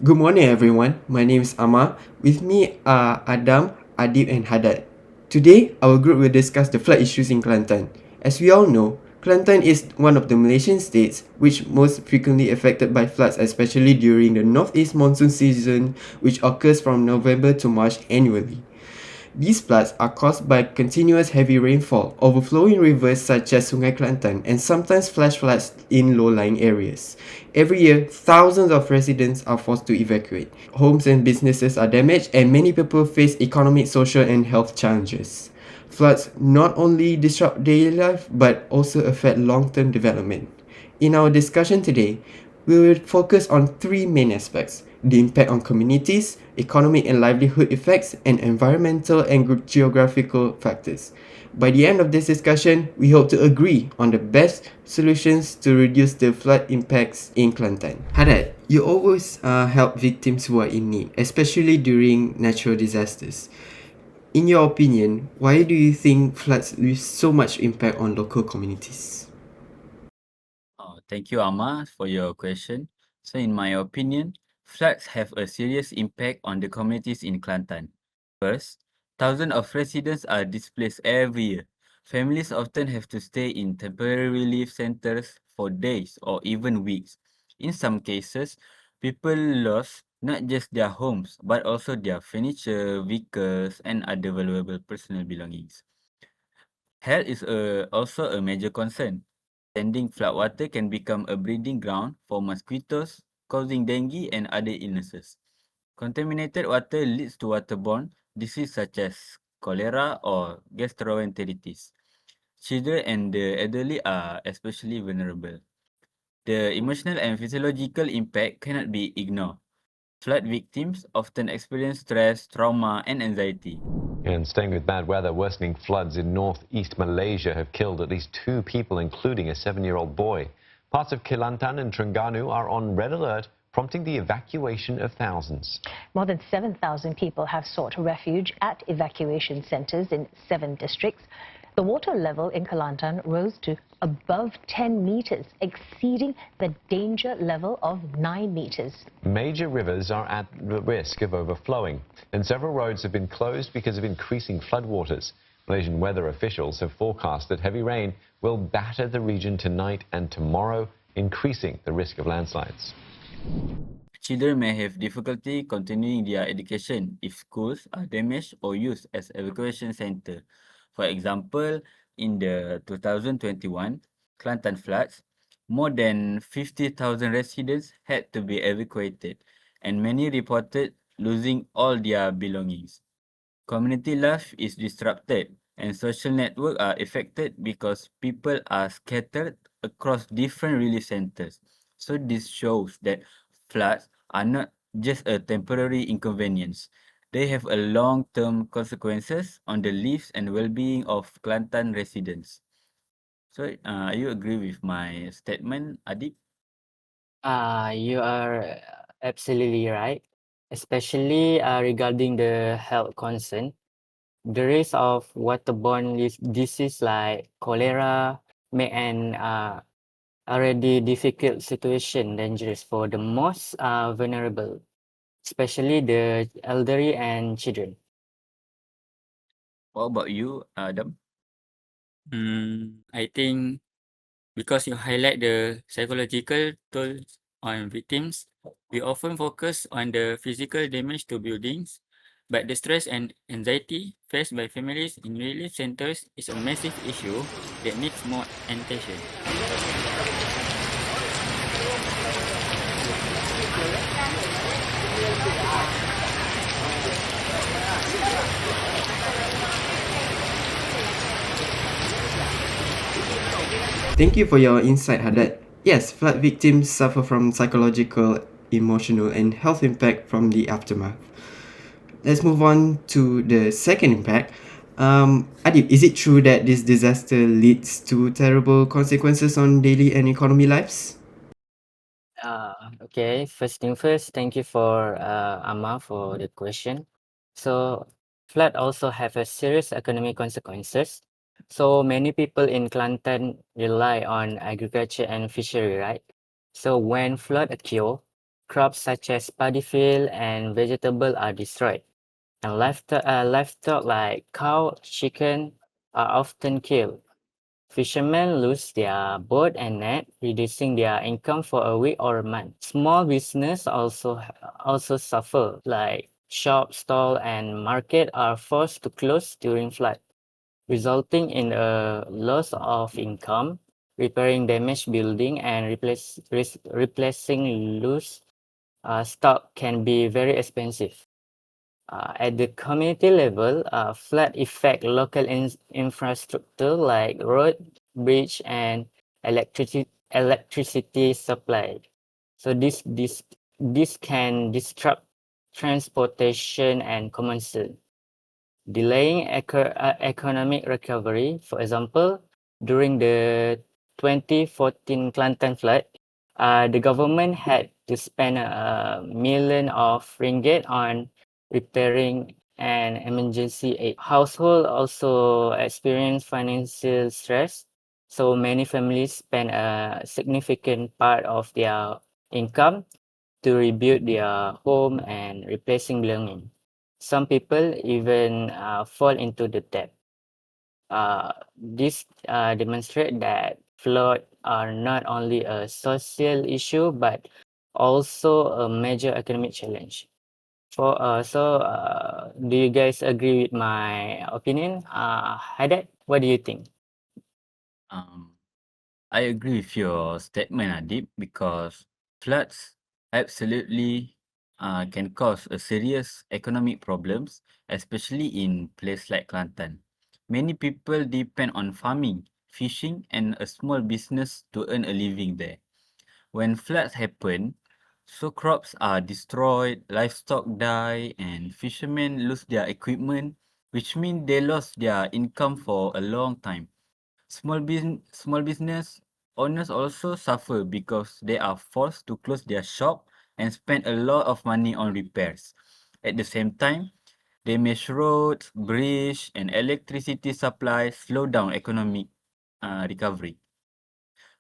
Good morning, everyone. My name is Amar. With me are Adam, Adib, and Haddad. Today, our group will discuss the flood issues in Kelantan. As we all know, Kelantan is one of the Malaysian states which most frequently affected by floods, especially during the Northeast Monsoon season, which occurs from November to March annually. These floods are caused by continuous heavy rainfall, overflowing rivers such as Sungai Kelantan, and sometimes flash floods in low-lying areas. Every year, thousands of residents are forced to evacuate. Homes and businesses are damaged, and many people face economic, social, and health challenges. Floods not only disrupt daily life but also affect long-term development. In our discussion today, we will focus on three main aspects: the impact on communities, economic and livelihood effects, and environmental and geographical factors. By the end of this discussion, we hope to agree on the best solutions to reduce the flood impacts in Kelantan. Haddad, you always help victims who are in need, especially during natural disasters. In your opinion, why do you think floods leave so much impact on local communities? Thank you, Amma, for your question. So, in my opinion, floods have a serious impact on the communities in Kelantan. First, thousands of residents are displaced every year. Families often have to stay in temporary relief centers for days or even weeks. In some cases, people lost not just their homes, but also their furniture, vehicles, and other valuable personal belongings. Health is also a major concern. Standing floodwater can become a breeding ground for mosquitoes, causing dengue and other illnesses. Contaminated water leads to waterborne diseases such as cholera or gastroenteritis. Children and the elderly are especially vulnerable. The emotional and physiological impact cannot be ignored. Flood victims often experience stress, trauma, and anxiety. And staying with bad weather, worsening floods in northeast Malaysia have killed at least 2 people, including a 7-year-old boy. Parts of Kelantan and Terengganu are on red alert, prompting the evacuation of thousands. More than 7,000 people have sought refuge at evacuation centers in 7 districts. The water level in Kelantan rose to above 10 meters, exceeding the danger level of 9 meters. Major rivers are at risk of overflowing, and several roads have been closed because of increasing floodwaters. Malaysian weather officials have forecast that heavy rain will batter the region tonight and tomorrow, increasing the risk of landslides. Children may have difficulty continuing their education if schools are damaged or used as evacuation center. For example, in the 2021 Kelantan floods, more than 50,000 residents had to be evacuated, and many reported losing all their belongings. Community life is disrupted, and social networks are affected because people are scattered across different relief centers. So this shows that floods are not just a temporary inconvenience. They have a long-term consequences on the lives and well-being of Kelantan residents. So, you agree with my statement, Adib? You are absolutely right, especially regarding the health concern. The risk of waterborne disease like cholera make an already difficult situation dangerous for the most vulnerable, especially the elderly and children. What about you, Adam? I think because you highlight the psychological toll on victims, we often focus on the physical damage to buildings, but the stress and anxiety faced by families in relief centers is a massive issue that needs more attention. Thank you for your insight, Haddad. Yes, flood victims suffer from psychological, emotional, and health impact from the aftermath. Let's move on to the second impact. Adib, is it true that this disaster leads to terrible consequences on daily and economy lives? Okay, first thing first, thank you for Amma for the question. So flood also have a serious economic consequences. So many people in Kelantan rely on agriculture and fishery, right? So when flood occur, crops such as paddy field and vegetable are destroyed. And livestock like cow, chicken are often killed. Fishermen lose their boat and net, reducing their income for a week or a month. Small business also suffer, like shop, stall, and market are forced to close during flood, resulting in a loss of income. Repairing damaged building and replacing loose stock can be very expensive. At the community level, flood affect local infrastructure like road, bridge, and electricity supply. So this can disrupt transportation and commerce, delaying economic recovery. For example, during the 2014 Kelantan flood, the government had to spend a million of ringgit on repairing and emergency aid. Household also experience financial stress, so many families spend a significant part of their income to rebuild their home and replacing belongings. Some people even fall into the debt. This demonstrate that flood are not only a social issue but also a major economic challenge. Do you guys agree with my opinion? Haddad, what do you think? Um, I agree with your statement, Adib, because floods absolutely can cause a serious economic problems, especially in place like Kelantan. Many people depend on farming, fishing, and a small business to earn a living there. When floods happen, so crops are destroyed, livestock die, and fishermen lose their equipment, which means they lost their income for a long time. Small business owners also suffer because they are forced to close their shop and spend a lot of money on repairs. At the same time, damaged roads, bridge, and electricity supply slow down economic recovery.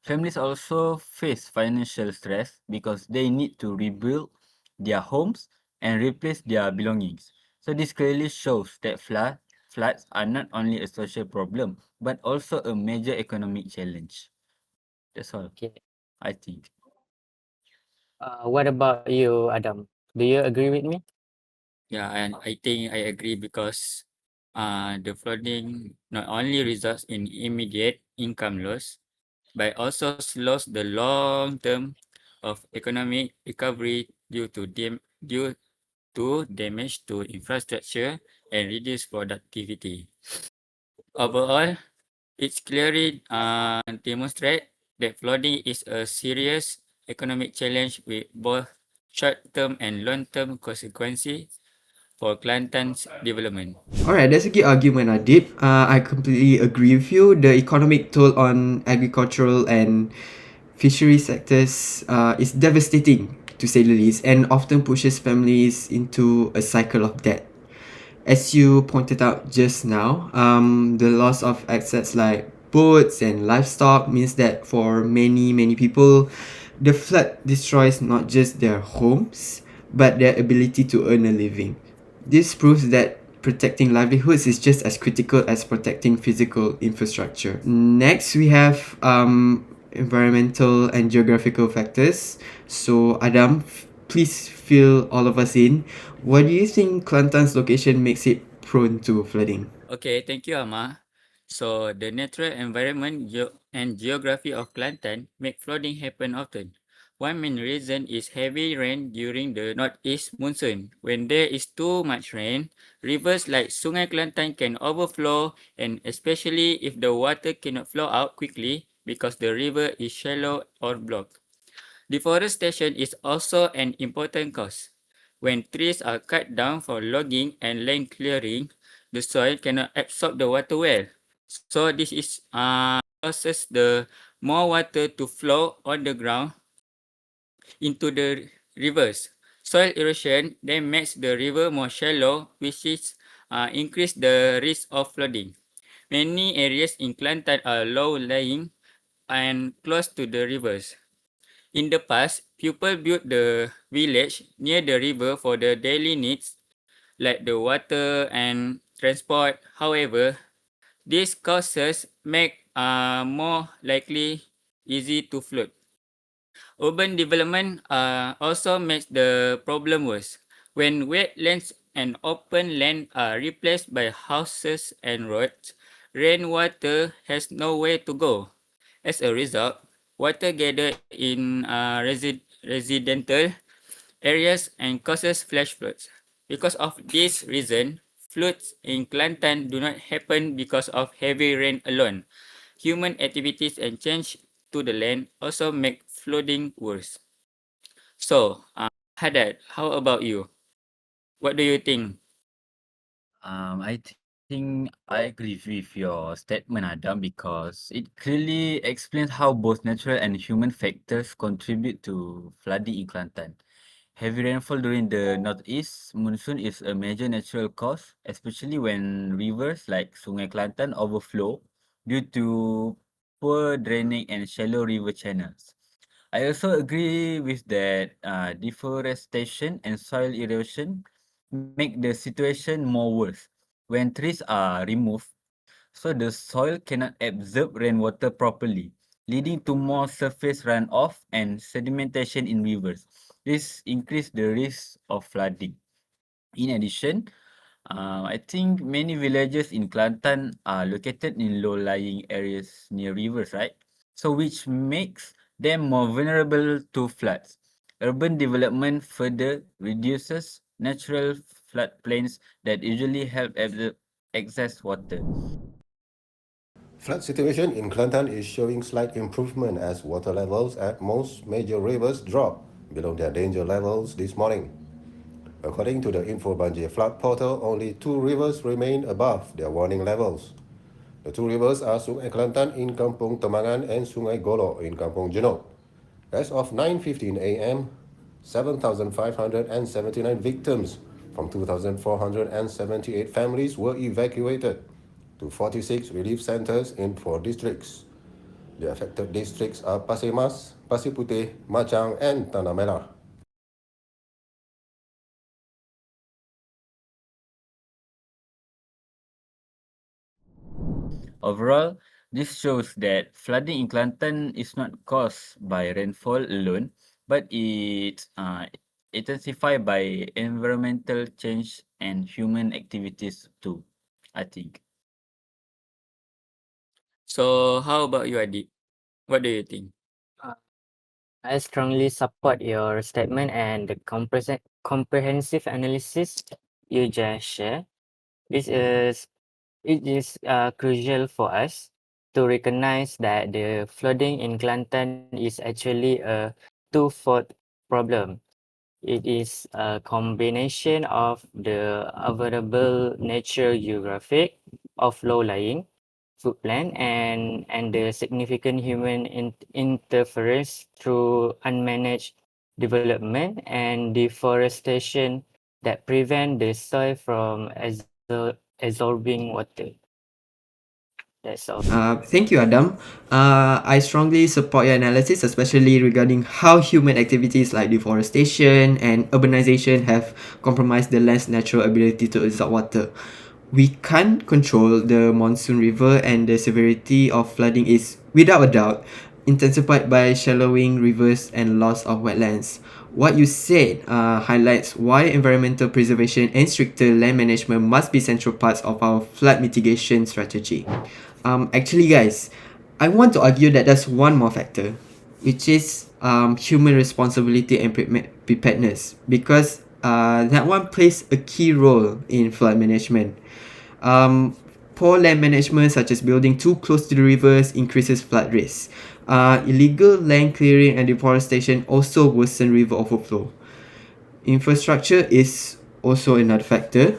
Families also face financial stress because they need to rebuild their homes and replace their belongings. So this clearly shows that floods are not only a social problem but also a major economic challenge. That's all Okay. I think. What about you, Adam? Do you agree with me? Yeah, and I think I agree because the flooding not only results in immediate income loss, but also slows the long term of economic recovery due to damage to infrastructure and reduced productivity. Overall, it's clearly demonstrate that flooding is a serious economic challenge with both short-term and long-term consequences for Kelantan's development. Alright, that's a good argument, Adib. I completely agree with you. The economic toll on agricultural and fishery sectors is devastating, to say the least, and often pushes families into a cycle of debt. As you pointed out just now, the loss of assets like boats and livestock means that for many people, the flood destroys not just their homes, but their ability to earn a living. This proves that protecting livelihoods is just as critical as protecting physical infrastructure. Next, we have environmental and geographical factors. So, Adam, please fill all of us in. Why do you think Kelantan's location makes it prone to flooding? Okay, thank you, Amma. So, the natural environment and geography of Kelantan make flooding happen often. One main reason is heavy rain during the Northeast Monsoon. When there is too much rain, rivers like Sungai Kelantan can overflow, and especially if the water cannot flow out quickly because the river is shallow or blocked. Deforestation is also an important cause. When trees are cut down for logging and land clearing, the soil cannot absorb the water well. So this is causes the more water to flow on the ground into the rivers. Soil erosion then makes the river more shallow, which is increase the risk of flooding. Many areas in Kelantan are low-lying and close to the rivers. In the past, people built the village near the river for the daily needs like the water and transport. However, these causes make more likely easy to flood. Urban development also makes the problem worse. When wetlands and open land are replaced by houses and roads, rainwater has nowhere to go. As a result, water gather in residential areas and causes flash floods. Because of this reason, floods in Kelantan do not happen because of heavy rain alone. Human activities and change to the land also make flooding worse. So, Haddad, how about you? What do you think? I think I agree with your statement, Adam, because it clearly explains how both natural and human factors contribute to flooding in Kelantan. Heavy rainfall during the Northeast Monsoon is a major natural cause, especially when rivers like Sungai Kelantan overflow due to poor draining and shallow river channels. I also agree with that deforestation and soil erosion make the situation more worse. When trees are removed, so the soil cannot absorb rainwater properly, leading to more surface runoff and sedimentation in rivers. This increases the risk of flooding. In addition, I think many villages in Kelantan are located in low-lying areas near rivers, right? So which makes them more vulnerable to floods. Urban development further reduces natural floodplains that usually help absorb excess water. Flood situation in Kelantan is showing slight improvement as water levels at most major rivers drop below their danger levels this morning. According to the Info Banjir flood portal, only two rivers remain above their warning levels. The two rivers are Sungai Kelantan in Kampung Temangan and Sungai Golo in Kampung Jenok. As of 9:15 a.m., 7,579 victims from 2,478 families were evacuated to 46 relief centers in 4 districts. The affected districts are Pasir Mas, Pasir Putih, Machang, and Tanah Merah. Overall, this shows that flooding in Kelantan is not caused by rainfall alone, but it's intensified by environmental change and human activities too, I think. So, how about you, Adi? What do you think? I strongly support your statement and the comprehensive analysis you just shared. This is It is crucial for us to recognize that the flooding in Kelantan is actually a two-fold problem. It is a combination of the available nature geographic of low-lying foodland and the significant human interference through unmanaged development and deforestation that prevent the soil from absorbing water. That's all. Thank you, Adam. I strongly support your analysis, especially regarding how human activities like deforestation and urbanization have compromised the land's natural ability to absorb water. We can't control the monsoon river, and the severity of flooding is, without a doubt, intensified by shallowing rivers and loss of wetlands. What you said highlights why environmental preservation and stricter land management must be central parts of our flood mitigation strategy. Actually, guys, I want to argue that there's one more factor, which is human responsibility and preparedness, because that one plays a key role in flood management. Poor land management, such as building too close to the rivers, increases flood risk. Illegal land clearing and deforestation also worsen river overflow. Infrastructure is also another factor.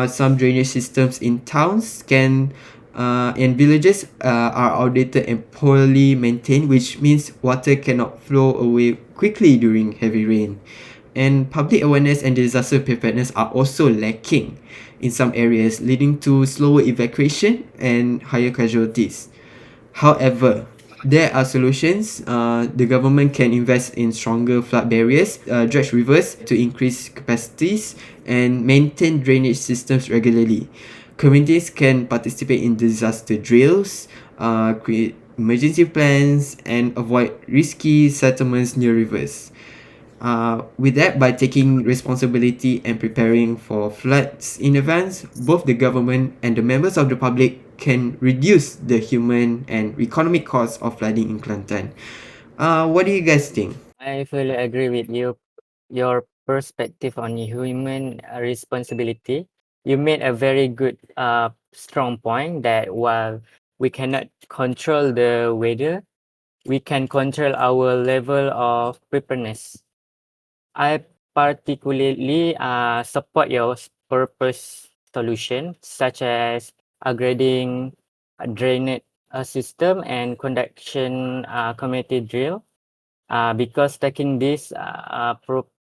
Some drainage systems in towns and villages are outdated and poorly maintained, which means water cannot flow away quickly during heavy rain. And public awareness and disaster preparedness are also lacking in some areas, leading to slower evacuation and higher casualties. However, There are solutions. The government can invest in stronger flood barriers, dredge rivers to increase capacities, and maintain drainage systems regularly. Communities can participate in disaster drills, create emergency plans, and avoid risky settlements near rivers. With that, by taking responsibility and preparing for floods in advance, both the government and the members of the public can reduce the human and economic costs of flooding in Kelantan. What do you guys think? I fully agree with you. Your perspective on human responsibility. You made a very good, strong point that while we cannot control the weather, we can control our level of preparedness. I particularly support your purpose solution, such as upgrading a drainage system and conduction community drill, because taking this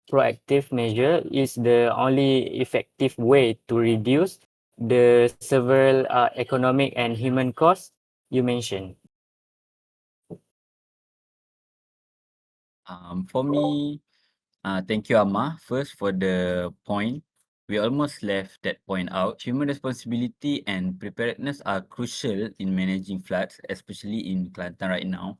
proactive measure is the only effective way to reduce the several economic and human costs you mentioned. For me, thank you, Amma. First, for the point, we almost left that point out. Human responsibility and preparedness are crucial in managing floods, especially in Kelantan right now.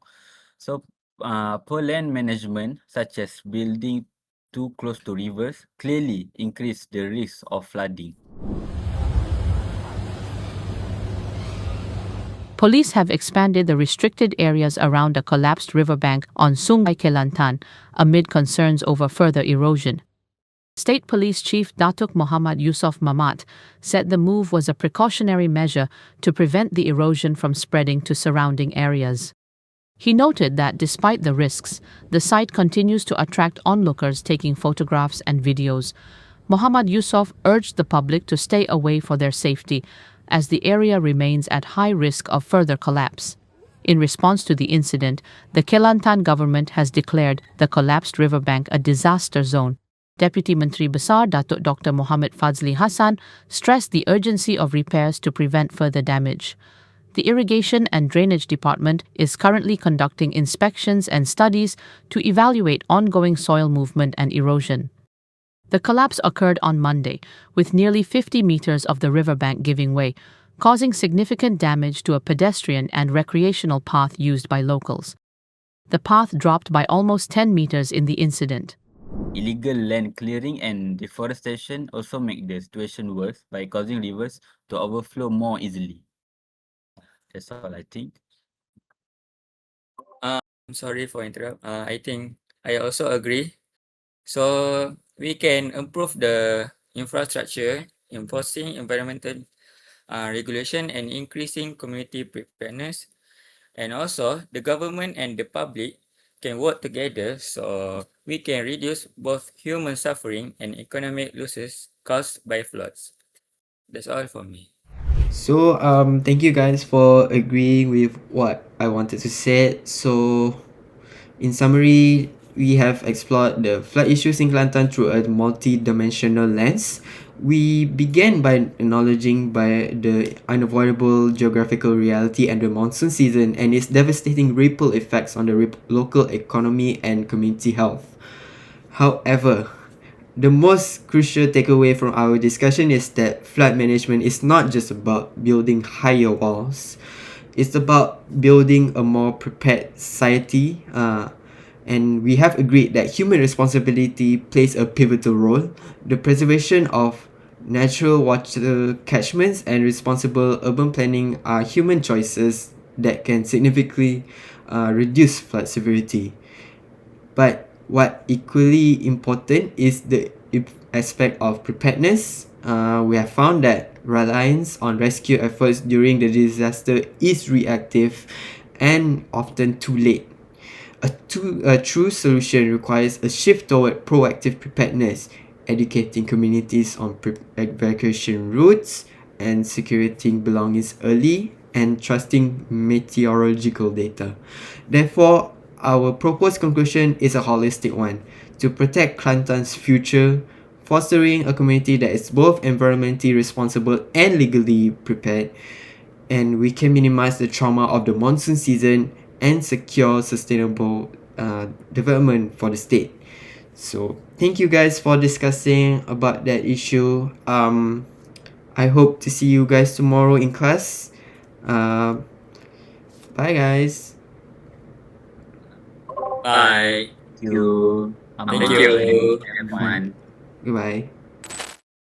So, poor land management, such as building too close to rivers, clearly increase the risk of flooding. Police have expanded the restricted areas around the collapsed riverbank on Sungai Kelantan amid concerns over further erosion. State Police Chief Datuk Muhammad Yusof Mamat said the move was a precautionary measure to prevent the erosion from spreading to surrounding areas. He noted that despite the risks, the site continues to attract onlookers taking photographs and videos. Muhammad Yusof urged the public to stay away for their safety, as the area remains at high risk of further collapse. In response to the incident, the Kelantan government has declared the collapsed riverbank a disaster zone. Deputy Menteri Besar Datuk Dr. Muhammad Fazli Hassan stressed the urgency of repairs to prevent further damage. The Irrigation and Drainage Department is currently conducting inspections and studies to evaluate ongoing soil movement and erosion. The collapse occurred on Monday, with nearly 50 meters of the riverbank giving way, causing significant damage to a pedestrian and recreational path used by locals. The path dropped by almost 10 meters in the incident. Illegal land clearing and deforestation also make the situation worse by causing rivers to overflow more easily. That's all I think. I'm sorry for interrupt. I think I also agree. So we can improve the infrastructure, enforcing environmental regulation and increasing community preparedness. And also the government and the public can work together so we can reduce both human suffering and economic losses caused by floods. That's all for me. So, thank you guys for agreeing with what I wanted to say. So, in summary, we have explored the flood issues in Kelantan through a multi-dimensional lens. We began by acknowledging by the unavoidable geographical reality and the monsoon season and its devastating ripple effects on the local economy and community health. However, the most crucial takeaway from our discussion is that flood management is not just about building higher walls. It's about building a more prepared society. And we have agreed that human responsibility plays a pivotal role. The preservation of natural water catchments and responsible urban planning are human choices that can significantly reduce flood severity. But what equally important is the aspect of preparedness. We have found that reliance on rescue efforts during the disaster is reactive and often too late. A true solution requires a shift toward proactive preparedness, educating communities on evacuation routes and securing belongings early and trusting meteorological data. Therefore, our proposed conclusion is a holistic one: to protect Kelantan's future, fostering a community that is both environmentally responsible and legally prepared, and we can minimize the trauma of the monsoon season and secure sustainable development for the state. So thank you guys for discussing about that issue. I hope to see you guys tomorrow in class. Bye guys. Bye. Thank you. Thank you. Everyone. Goodbye.